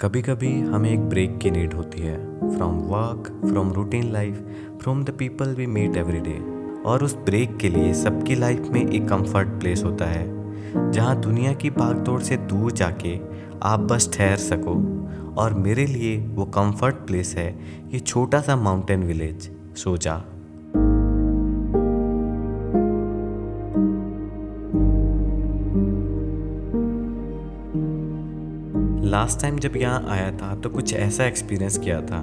कभी कभी हमें एक ब्रेक की नीड होती है, from work, from routine life, from the people we meet every day. और उस ब्रेक के लिए सबकी लाइफ में एक कंफर्ट प्लेस होता है जहाँ दुनिया की भागदौड़ से दूर जाके आप बस ठहर सको। और मेरे लिए वो कंफर्ट प्लेस है ये छोटा सा माउंटेन विलेज सोजा। लास्ट टाइम जब यहाँ आया था तो कुछ ऐसा एक्सपीरियंस किया था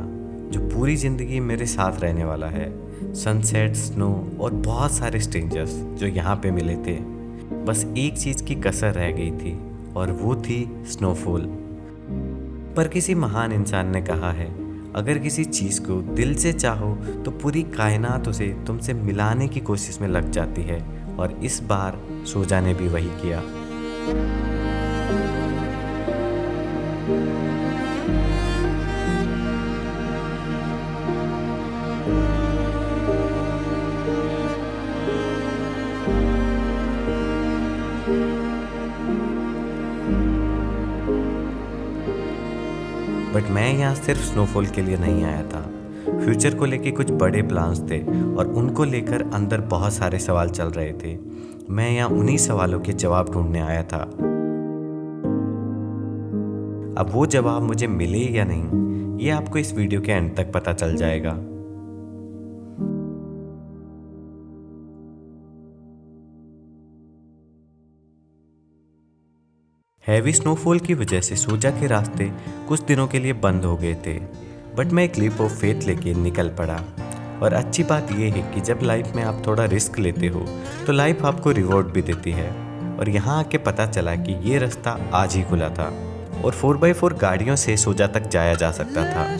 जो पूरी ज़िंदगी मेरे साथ रहने वाला है। सनसेट, स्नो और बहुत सारे स्ट्रेंजर्स जो यहाँ पे मिले थे। बस एक चीज़ की कसर रह गई थी और वो थी स्नोफॉल। पर किसी महान इंसान ने कहा है, अगर किसी चीज़ को दिल से चाहो तो पूरी कायनात उसे तुमसे मिलाने की कोशिश में लग जाती है। और इस बार सोजा ने भी वही किया। बट मैं यहाँ सिर्फ स्नोफॉल के लिए नहीं आया था। फ्यूचर को लेके कुछ बड़े प्लान्स थे और उनको लेकर अंदर बहुत सारे सवाल चल रहे थे। मैं यहाँ उन्हीं सवालों के जवाब ढूंढने आया था। अब वो जवाब मुझे मिले या नहीं, ये आपको इस वीडियो के एंड तक पता चल जाएगा। हैवी स्नोफॉल की वजह से सोजा के रास्ते कुछ दिनों के लिए बंद हो गए थे, बट मैं एक लीप ऑफ फेथ लेके निकल पड़ा। और अच्छी बात यह है कि जब लाइफ में आप थोड़ा रिस्क लेते हो तो लाइफ आपको रिवॉर्ड भी देती है। और यहाँ आके पता चला कि ये रास्ता आज ही खुला था और 4x4 गाड़ियों से सोजा तक जाया जा सकता था।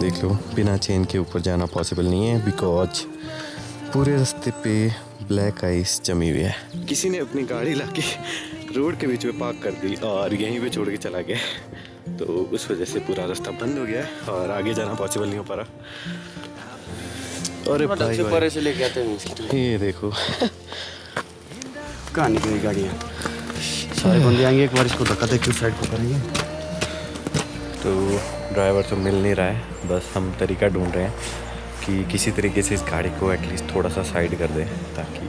देख लो, बिना चेन के ऊपर जाना पॉसिबल नहीं है बिकॉज पूरे रास्ते पे ब्लैक आइस जमी हुई है। किसी ने अपनी गाड़ी लाके रोड के बीच में पार्क कर दी और यहीं पे छोड़ के चला गया, तो उस वजह से पूरा रास्ता बंद हो गया है और आगे जाना पॉसिबल नहीं हो पा रहा। और भाई से लेके आते हैं, ये देखो कहाँ निकली गाड़ियाँ, सारे बंदे आएंगे एक बार, इसको धक्का दे के साइड को करेंगे। तो ड्राइवर तो मिल नहीं रहा है, बस हम तरीका ढूंढ रहे हैं कि किसी तरीके से इस गाड़ी को एटलीस्ट थोड़ा सा साइड कर दें ताकि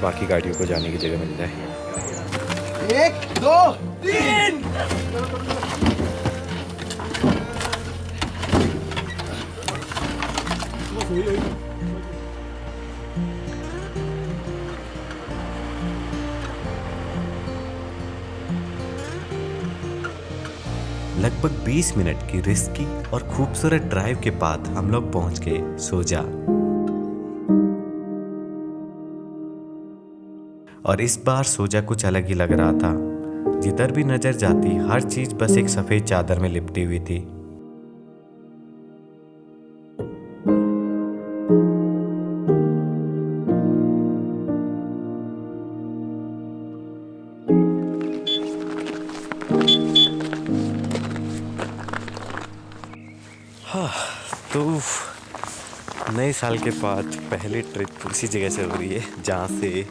बाकी गाड़ियों को जाने की जगह मिल जाए। 1 2 3 लगभग 20 मिनट की रिस्की और खूबसूरत ड्राइव के बाद हम लोग पहुंच गए सोजा। और इस बार सोजा कुछ अलग ही लग रहा था। जिधर भी नजर जाती हर चीज बस एक सफेद चादर में लिपटी हुई थी। तो नए साल के बाद पहली ट्रिप उसी जगह से हो रही है जहाँ से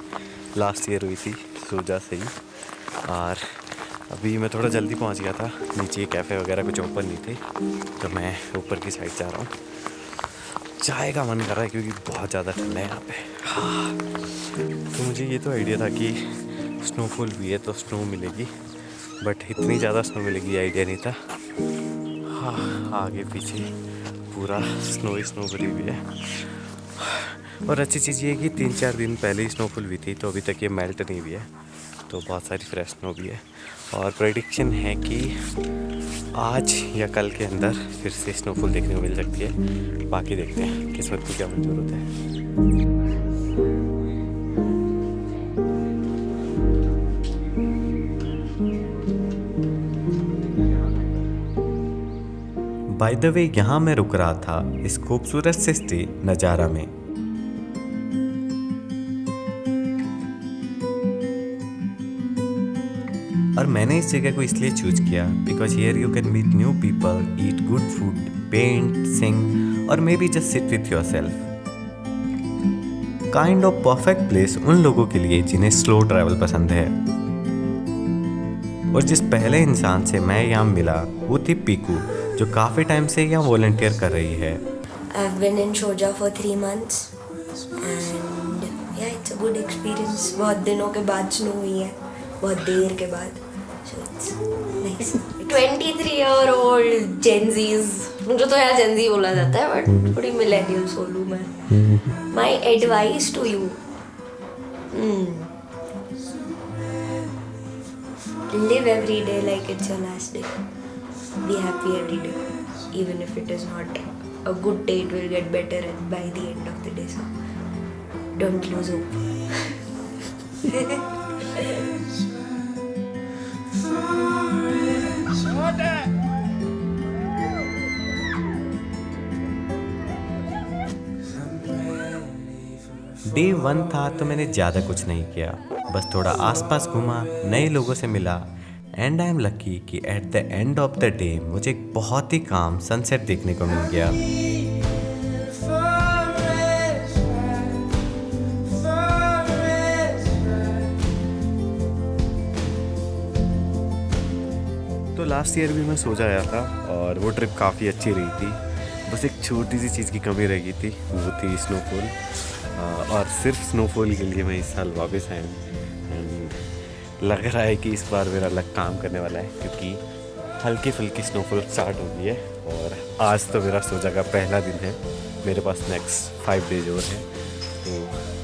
लास्ट ईयर हुई थी, सोजा से ही। और अभी मैं थोड़ा जल्दी पहुँच गया था, नीचे कैफ़े वगैरह कुछ ओपन नहीं थे, तो मैं ऊपर की साइड जा रहा हूँ। चाय का मन कर रहा है क्योंकि बहुत ज़्यादा ठंडा है यहाँ पे। हाँ, तो मुझे ये तो आइडिया था कि स्नोफॉल भी है तो स्नो मिलेगी, बट इतनी ज़्यादा स्नो मिलेगी आइडिया नहीं था। हाँ, आगे पीछे पूरा स्नो ही स्नो भरी हुई है। और अच्छी चीज़ ये है कि 3-4 दिन पहले ही स्नोफॉल हुई थी, तो अभी तक ये मेल्ट नहीं हुई है, तो बहुत सारी फ्रेश स्नो भी है। और प्रेडिक्शन है कि आज या कल के अंदर फिर से स्नोफॉल देखने को मिल सकती है। बाकी देखते हैं किस्मत को क्या मंजूर होता है। बाय द वे, यहाँ मैं रुक रहा था इस खूबसूरत से स्टे नज़ारा में। और मैंने इस जगह को इसलिए चूज किया because here you can meet new people, eat good food, paint, sing और may be just sit with yourself. Kind of perfect place उन लोगों के लिए जिन्हें स्लो ट्रैवल पसंद है। और जिस पहले इंसान से मैं यहाँ मिला वो थी पीकू, जो काफ़ी टाइम से यहाँ वॉलंटियर कर रही है। I've been in Shoja for 3 months and yeah, it's a good experience. बहुत दिनों के बाद स्नो हुई है, बहुत देर के बाद, so it's nice. 23-year-old Gen Zs, मुझे तो यार Gen Z बोला जाता है बट थोड़ी मिलेनियल सोल हूँ मैं। My advice to you, live every day like it's your last day. Be happy every day, even if it is not a good day. It will get better by the end of the day. So don't lose hope. Day 1 था तो मैंने ज़्यादा कुछ नहीं किया, बस थोड़ा आसपास घूमा, नए लोगों से मिला एंड आई एम लकी कि at the end of the day मुझे एक बहुत ही काम सनसेट देखने को मिल गया। तो लास्ट ईयर भी मैं सोचा आया था और वो ट्रिप काफ़ी अच्छी रही थी। बस एक छोटी सी चीज़ की कमी रह गई थी, वो थी स्नोफॉल। और सिर्फ स्नोफॉल के लिए मैं इस साल वापस आया हूँ एंड लग रहा है कि इस बार मेरा लक काम करने वाला है, क्योंकि हल्की फुल्की स्नोफॉल स्टार्ट हो गई है। और आज तो मेरा सोचा का पहला दिन है, मेरे पास नेक्स्ट 5 डेज और हैं, तो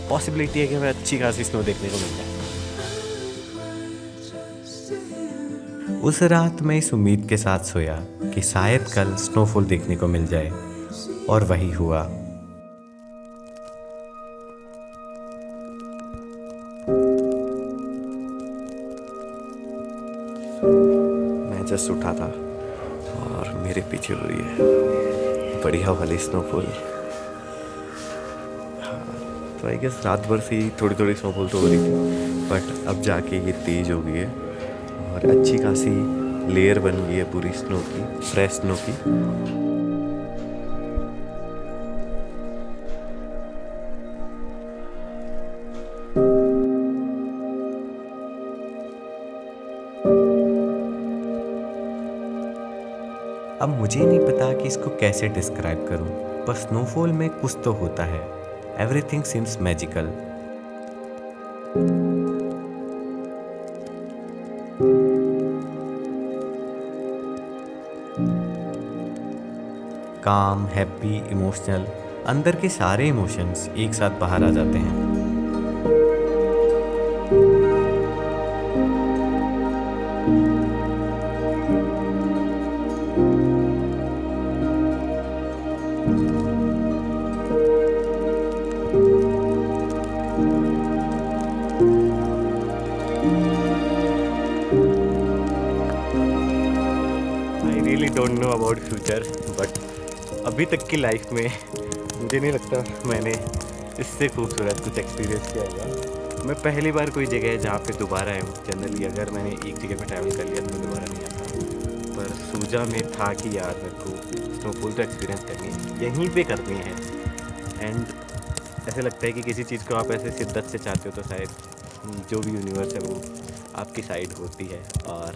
पॉसिबिलिटी है कि मैं अच्छी खासी स्नो देखने को मिल जाए। उस रात मैं इस उम्मीद के साथ सोया कि शायद कल स्नोफॉल देखने को मिल जाए, और वही हुआ। मैं जस्ट उठा था और मेरे पीछे हो रही है बढ़िया वाली स्नोफॉल। तो आई गेस रात भर से ही थोड़ी थोड़ी स्नोफॉल तो हो रही थी, बट अब जाके ये तेज हो गई है और अच्छी खासी लेयर बन गई है पूरी स्नो की, फ्रेश स्नो की। अब मुझे नहीं पता कि इसको कैसे डिस्क्राइब करूं, पर स्नोफॉल में कुछ तो होता है। Everything seems magical. काम, हैप्पी, इमोशनल, अंदर के सारे इमोशंस एक साथ बाहर आ जाते हैं। I really don't know about future, but अभी तक की लाइफ में मुझे नहीं लगता मैंने इससे खूबसूरत कुछ एक्सपीरियंस किया होगा। मैं पहली बार कोई जगह है जहाँ पे दोबारा आया हूँ। जनरली अगर मैंने एक जगह पे ट्रैवल कर लिया तो मैं दोबारा नहीं आता, पर सूजा में था कि यार मेरे को स्नोफॉल तो एक्सपीरियंस करनी है, यहीं पे करनी है। एंड ऐसे लगता है कि किसी चीज़ को आप ऐसे शिद्दत से चाहते हो तो शायद जो भी यूनिवर्स है वो आपकी साइड होती है। और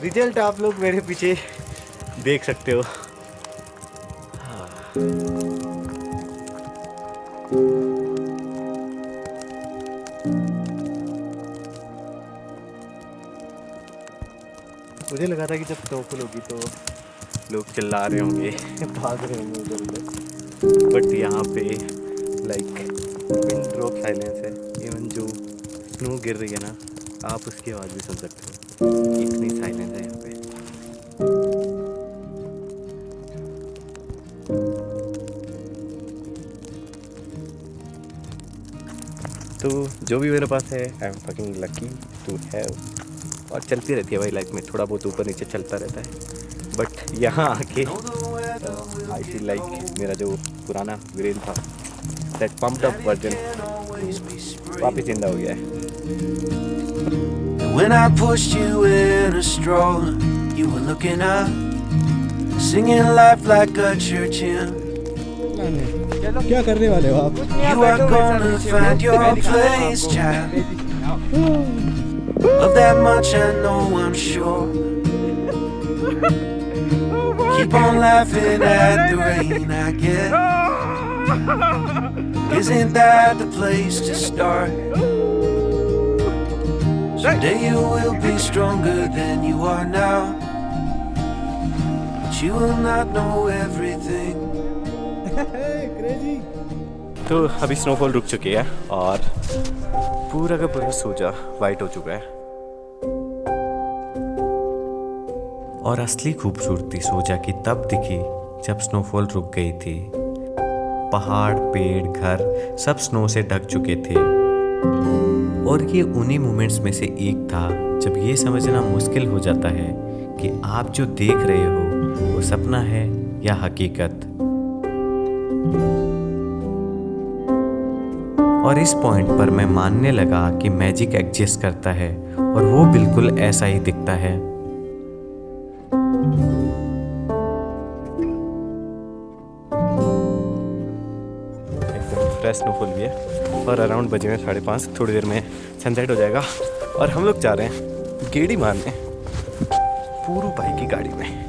रिजल्ट आप लोग मेरे पीछे देख सकते हो। मुझे लगा था कि जब स्नोफॉल होगी तो लोग चिल्ला रहे होंगे, भाग रहे होंगे उधर उधर, बट यहाँ पे लाइक पिन ड्रॉप साइलेंस है। इवन जो स्नो गिर रही है ना, आप उसकी आवाज़ भी सुन सकते हो, इतनी साइलेंस है यहाँ पे। तो जो भी मेरे पास है, I am fucking lucky to have. और चलती रहती है भाई लाइफ में, थोड़ा बहुत ऊपर नीचे चलता रहता है, बट यहाँ आके आई फील लाइक मेरा जो पुराना ब्रेन था, दैट पम्प्ड अप वर्जन वापस जिंदा हो गया है। When I pushed you in a stroller, you were looking up, singing life like a church hymn. क्या करने वाले हो आप? You are gonna find your place, child. Of that much I know, I'm sure. Keep on laughing at the rain, I guess. Isn't that the place to start? Someday you will be stronger than you are now, but you will not know everything. तो अभी snowfall रुक चुकी है और पूरा का पूरा सोजा white हो चुका है। और असली खूबसूरती सोजा की तब दिखी जब स्नोफॉल रुक गई थी। पहाड़, पेड़, घर सब स्नो से ढक चुके थे। और ये उन्हीं मोमेंट्स में से एक था जब ये समझना मुश्किल हो जाता है कि आप जो देख रहे हो वो सपना है या हकीकत। और इस पॉइंट पर मैं मानने लगा कि मैजिक एग्जिस्ट करता है और वो बिल्कुल ऐसा ही दिखता है। फ्रेश स्नोफॉल भी है और अराउंड बजे में 5:30, थोड़ी देर में सनसेट हो जाएगा और हम लोग जा रहे हैं गेड़ी मारने पूरू भाई की गाड़ी में।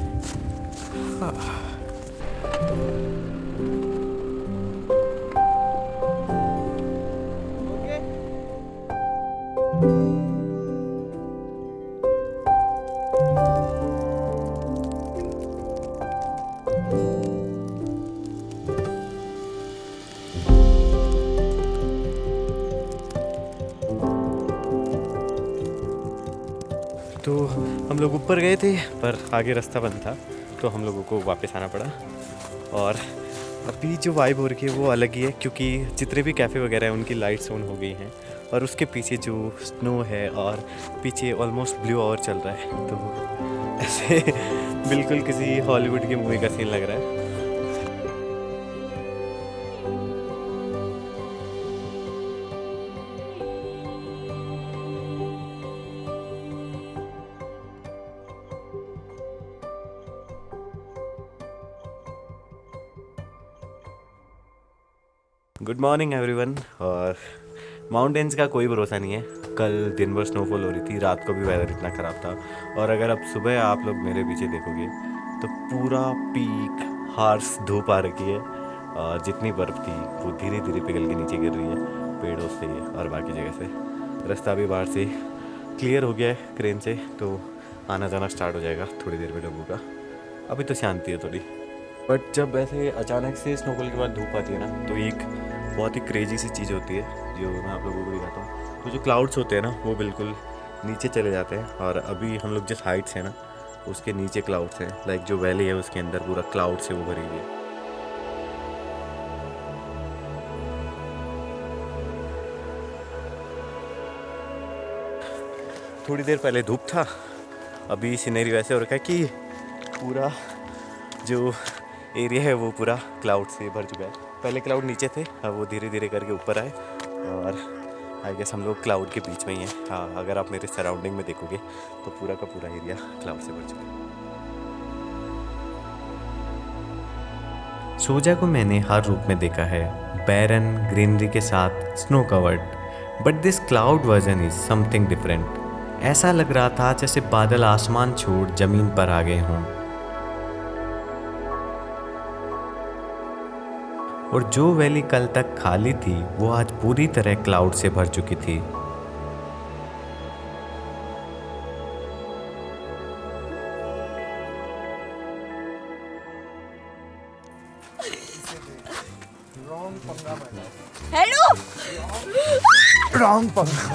तो हम लोग ऊपर गए थे पर आगे रास्ता बंद था तो हम लोगों को वापस आना पड़ा। और अभी जो वाइब हो रही है वो अलग ही है क्योंकि जितने भी कैफ़े वगैरह हैं उनकी लाइट्स ऑन हो गई हैं और उसके पीछे जो स्नो है और पीछे ऑलमोस्ट ब्लू आवर चल रहा है। तो ऐसे बिल्कुल किसी हॉलीवुड की मूवी का सीन लग रहा है। Good morning everyone. और माउंटेन्स का कोई भरोसा नहीं है। कल दिन भर स्नोफॉल हो रही थी, रात को भी वेदर इतना ख़राब था और अगर अब सुबह आप लोग मेरे पीछे देखोगे तो पूरा पीक हार्स धूप आ रखी है और जितनी बर्फ़ थी वो धीरे धीरे पिघल के नीचे गिर रही है पेड़ों से और बाकी जगह से। रास्ता भी बाहर से क्लियर हो गया है क्रेन से, तो आना जाना स्टार्ट हो जाएगा थोड़ी देर में लोगों का। अभी तो शांति है थोड़ी, बट जब ऐसे अचानक से स्नोफॉल के बाद धूप आती है ना तो एक बहुत ही क्रेजी सी चीज़ होती है जो मैं आप लोगों को दिखाता हूँ। तो जो क्लाउड्स होते हैं ना वो बिल्कुल नीचे चले जाते हैं और अभी हम लोग जिस हाइट से हैं ना उसके नीचे क्लाउड्स हैं। लाइक जो वैली है उसके अंदर पूरा क्लाउड से वो भरी हुई है। थोड़ी देर पहले धूप था, अभी सीनरी वैसे हो रखा है कि पूरा जो एरिया है वो पूरा क्लाउड से भर चुका है। पहले क्लाउड नीचे थे, अब वो धीरे धीरे करके ऊपर आए और आई गेस हम लोग क्लाउड के बीच में ही हैं। हाँ, अगर आप मेरे सराउंडिंग में देखोगे तो पूरा का पूरा एरिया क्लाउड से भर चुका है। सोजा को मैंने हर रूप में देखा है, बैरन ग्रीनरी के साथ snow covered, but this cloud version is something different. ऐसा लग रहा था जैसे बादल आसमान छोड़ जमीन पर आ गए हों। और जो वैली कल तक खाली थी वो आज पूरी तरह क्लाउड से भर चुकी थी। हेलो रॉन्ग पंगा।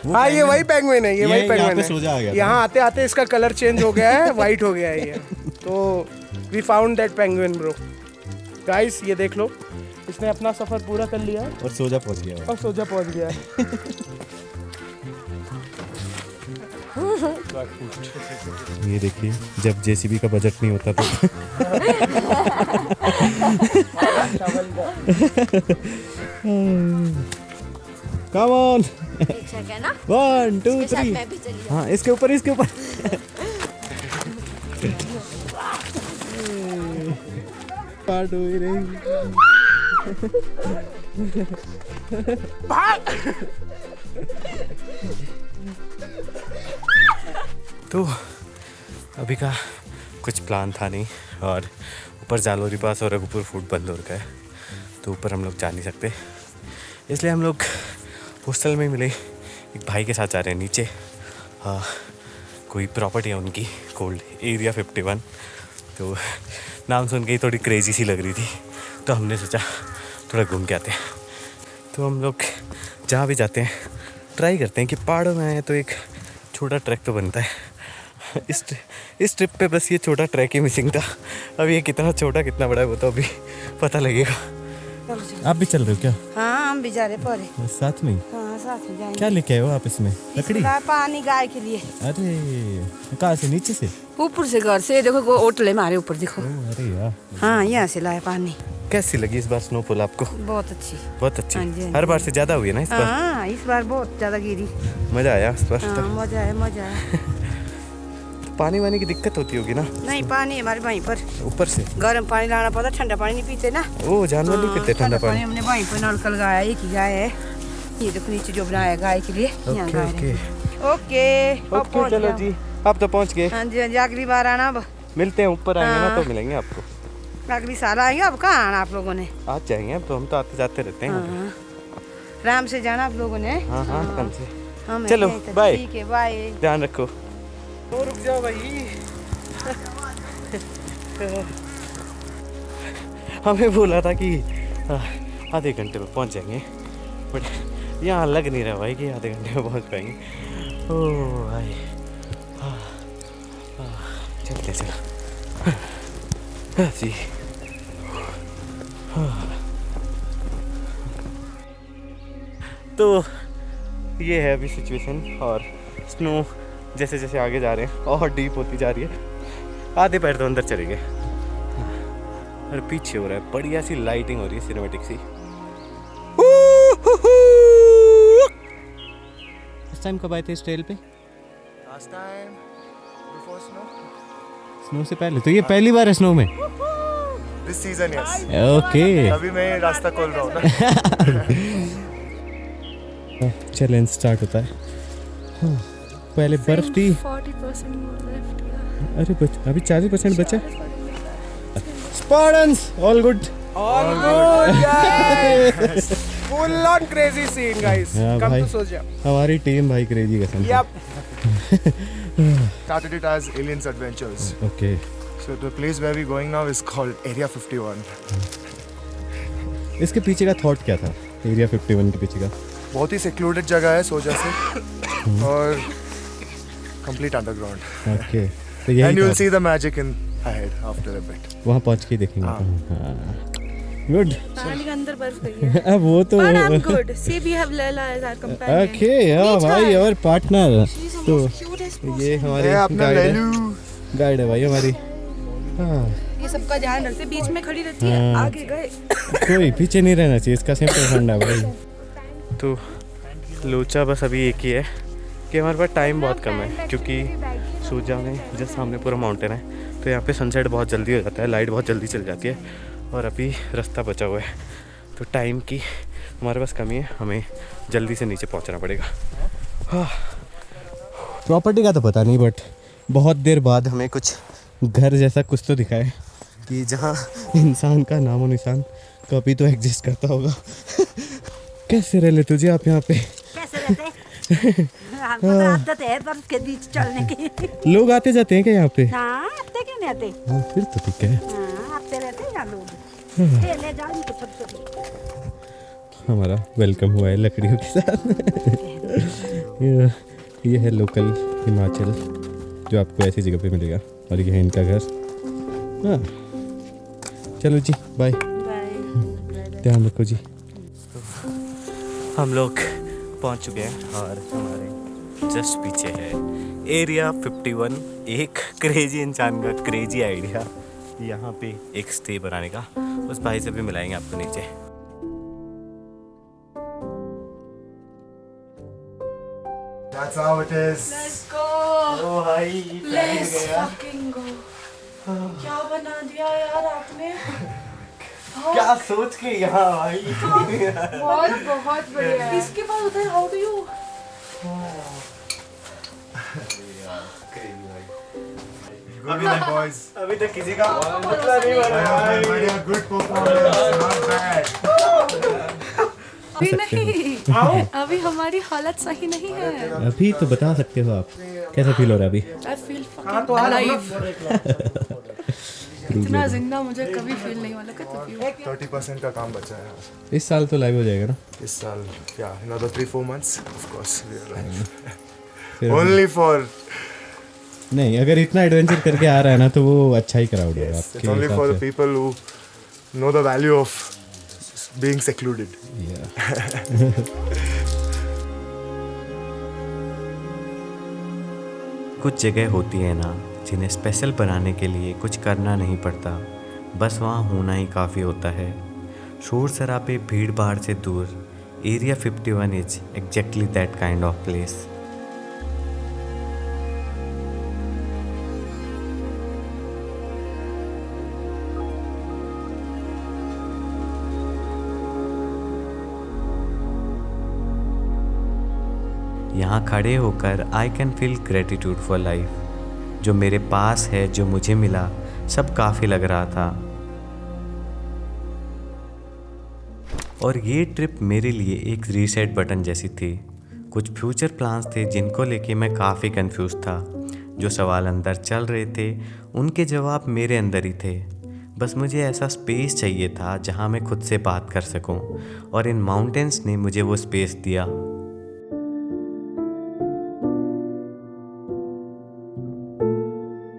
हाँ, ये वही पेंगुइन है, ये वही पेंगुइन सो जा गया है। यहाँ आते आते इसका कलर चेंज हो गया है, वाइट हो गया है ये। तो we found that penguin bro. Guys ये देख लो, इसने अपना सफर पूरा कर लिया और सोजा पहुंच गया। और सोजा पहुंच गया है। ये देखिए, जब जेसीबी का बजट नहीं होता तो कम ऑन, एक सेकंड ना, 1 2 इसके साथ 3। मैं भी चली हाँ इसके ऊपर, इसके ऊपर। पार्ट हो ही रही। तो अभी का कुछ प्लान था नहीं, और ऊपर जालोरी पास और रघुपुर फूड बंद हो रखा है, तो ऊपर हम लोग जा नहीं सकते, इसलिए हम लोग हॉस्टल में मिले एक भाई के साथ जा रहे हैं नीचे। कोई प्रॉपर्टी है उनकी, कोल्ड एरिया 51। तो नाम सुन के ही थोड़ी क्रेजी सी लग रही थी, तो हमने सोचा थोड़ा घूम के आते हैं। तो हम लोग जहाँ भी जाते हैं ट्राई करते हैं कि पहाड़ों में आए तो एक छोटा ट्रैक तो बनता है। इस ट्रिप पे बस ये छोटा ट्रैक ही मिसिंग था। अब ये कितना छोटा कितना बड़ा है वो तो अभी पता लगेगा। आप भी चल रहे हो क्या? हाँ हम भी जा रहे पौरे। साथ में? हाँ साथ में जाएंगे। क्या लेके आए हो आप इसमें? लकड़ी? पानी गाय के लिए। अरे कहाँ से? नीचे से? ऊपर से, घर से। देखो वो होटल है हमारे ऊपर, देखो। अरे यार। हाँ यहाँ से लाया पानी। कैसी लगी इस बार स्नोफॉल आपको? बहुत अच्छी। बहुत अच्छी। हाँ जी, हाँ जी। हर बार से ज्यादा हुई है ना इस बार? हाँ इस बार बहुत ज्यादा गिरी। मजा आया इस बार? हाँ मजा आया, मजा आया। पानी वानी की दिक्कत होती होगी ना? नहीं पानी हमारे वहीं पर ऊपर से गर्म पानी लाना पड़ता, ठंडा पानी नहीं पीते ना। ओ जानवर नहीं पीते ठंडा पानी? हमने वहीं पर नलका लगाया, एक ही गाय है। ये देखो नीचे जो बनाया गाय के लिए। यहाँ गाय ओके ओके ओके चलो जी, आप तो पहुंच गए। हाँ जी हाँ जी, अगली बार आना अब। मिलते हैं ऊपर आएंगे ना हाँ। तो मिलेंगे आपको। अगली साल आएंगे। अब कहाँ आना आप लोगों ने? आज जाएंगे, अब तो हम तो आते जाते रहते हैं। हाँ। आराम से जाना आप लोगों ने। हाँ हाँ आराम से। हाँ, चलो, यहीं तक। बाय। ठीक है बाय। ध्यान रखो। तो रुक जाओ भाई। हमें बोला था कि आधे घंटे में पहुंच जाएंगे, बट यहाँ लग नहीं रहा भाई कि आधे घंटे में पहुंच पाएंगे। ओह भाई चलते चलो जी। तो ये है अभी सिचुएशन, और स्नो जैसे जैसे आगे जा रहे हैं और डीप होती जा रही है। आधे पैर तो अंदर चले गए, और पीछे हो रहा है बढ़िया सी लाइटिंग हो रही है, सिनेमैटिक सी। इस टाइम कब आए थे इस ट्रेल पे? Last time before snow. Snow से पहले? तो ये पहली बार है स्नो में? This season yes. ओके अभी मैं रास्ता खोल रहा हूँ ना। चैलेंज स्टार्ट होता है। पहले बर्फ थी। 40% लेफ्ट। अरे अभी 40% बचा। Spartans all good. All good guys. Full on crazy scene guys. हाँ, Come भाई। to Soja. हमारी टीम भाई क्रेजी कसम। Yep. Started it as Aliens Adventures. Okay. So the place where we're going now is called Area 51. इसके पीछे का thought क्या था? एरिया 51 के पीछे का? बहुत ही secluded जगह है सोजा से, और complete underground. ओके तो And यही you'll see the magic in ahead after a bit. वहाँ पहुँच के देखेंगे। हाँ। गुड। पानी के अंदर बर्फ गई है। अब वो तो But I'm good. See, we have Leila as our companion. Okay हाँ भाई, और पार्टनर तो Cutest ये हमारे ये अपना गाइड है। लैलू। गाइड है भाई हमारी। हाँ ये सबका ध्यान रखते, बीच में खड़ी रहती है, हाँ। आगे गए। कोई पीछे नहीं रहना चाहिए, इसका सिंपल फंडा भाई। तो लोचा बस अभी एक ही है कि हमारे पास टाइम बहुत कम है, क्योंकि सोजा में जस्ट सामने पूरा माउंटेन है, तो यहाँ पे सनसेट बहुत जल्दी हो जाता है, लाइट बहुत जल्दी चल जाती है, और अभी रास्ता बचा हुआ है, तो टाइम की हमारे पास कमी है, हमें जल्दी से नीचे पहुँचना पड़ेगा। हाँ प्रॉपर्टी का तो पता नहीं, बट बहुत देर बाद हमें कुछ घर जैसा कुछ तो दिखा है कि जहाँ इंसान का नामो निशान कभी तो एग्जिस्ट करता होगा। कैसे रह ले तुझे आप यहाँ पे? कैसे रहते? हमको तो आदत है बर्फ के बीच चलने की। लोग आते जाते हैं क्या यहाँ पे? हाँ आते क्यों नहीं आते? हाँ फिर तो ठीक है। हाँ आते रहते हैं यहाँ लोग। ले जाओ इनको छोटे-छोटे। हमारा वेलकम हुआ है लकड़ियों के साथ। ये है लोकल हिमाचल, जो आपको ऐसी जगह पे मिलेगा, और ये है इनका घर। हाँ चलो जी बाय, ध्यान रखो जी। हम लोग पहुंच चुके हैं, और हमारे जस्ट पीछे है एरिया 51, एक क्रेजी इंसान का क्रेजी आइडिया यहाँ पे एक स्टे बनाने का। उस भाई से भी मिलाएंगे आपको नीचे। That's how it is. Let's go. ओ भाई Let's fucking go. क्या बना दिया यार आपने? क्या सोच के यहाँ भाई बहुत बढ़िया है। इसके बाद उधर how do you? Good one, boys. अभी तक किसी का पता नहीं बना Very good performance. Not bad. अभी नहीं, अभी हमारी हालत सही नहीं है। अभी तो बता सकते हो आप कैसा फील हो रहा है अभी? I feel fucking alive. इतना जिंदा मुझे कभी फील नहीं हुआ। Look at the view. 30% का काम बचा है इस साल तो लाइव हो जाएगा ना? इस साल. Yeah, another 3-4 months. Of course, we are live. फिर Only for. नहीं, अगर इतना एडवेंचर करके आ रहा है ना तो वो अच्छा ही क्राउड होगा It's आपके only for the हिसाब से। people who know the value of being secluded. कुछ जगह होती है ना जिन्हें स्पेशल बनाने के लिए कुछ करना नहीं पड़ता, बस वहाँ होना ही काफ़ी होता है। शोर शराबे भीड़ भाड़ से दूर area 51 is exactly that kind of place. यहाँ खड़े होकर I can feel gratitude for life. जो मेरे पास है, जो मुझे मिला, सब काफ़ी लग रहा था। और ये ट्रिप मेरे लिए एक रीसेट बटन जैसी थी। कुछ फ्यूचर प्लान्स थे जिनको लेके मैं काफ़ी कंफ्यूज था। जो सवाल अंदर चल रहे थे उनके जवाब मेरे अंदर ही थे। बस मुझे ऐसा स्पेस चाहिए था जहाँ मैं खुद से बात कर सकूँ, और इन माउंटेन्स ने मुझे वो स्पेस दिया।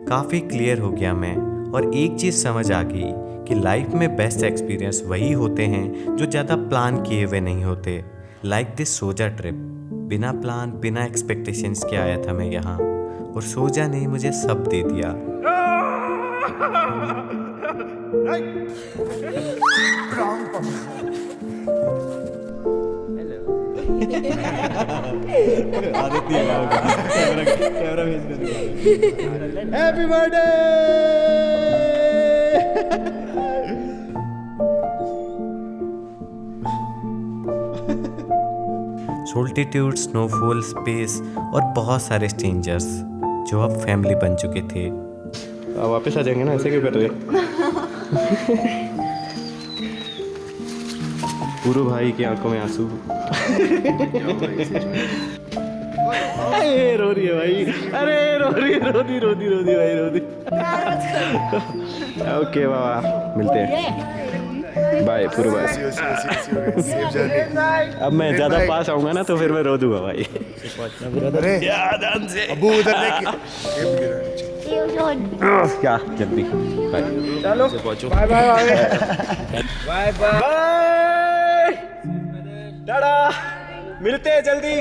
काफ़ी क्लियर हो गया मैं, और एक चीज़ समझ आ गई कि लाइफ में बेस्ट एक्सपीरियंस वही होते हैं जो ज़्यादा प्लान किए हुए नहीं होते। लाइक दिस सोजा ट्रिप, बिना प्लान बिना एक्सपेक्टेशंस के आया था मैं यहाँ, और सोजा ने मुझे सब दे दिया। Happy birthday. Solitude, snowfall, space और बहुत सारे स्ट्रेंजर्स जो अब फैमिली बन चुके थे। अब वापस आ जाएंगे ना, ऐसे क्यों कर रहे? गुरु भाई की आंखों में आंसू। रो रही है भाई, अरे रो रही भाई, रो रही। ओके बाबा, मिलते हैं, बाय पूरा बाय। Safe journey. अब मैं ज्यादा पास आऊंगा ना तो फिर मैं रो दूंगा भाई। अरे अबू उधर देख। क्या जल्दी बाय। चलो बाय बाय बाय टाटा, मिलते हैं जल्दी।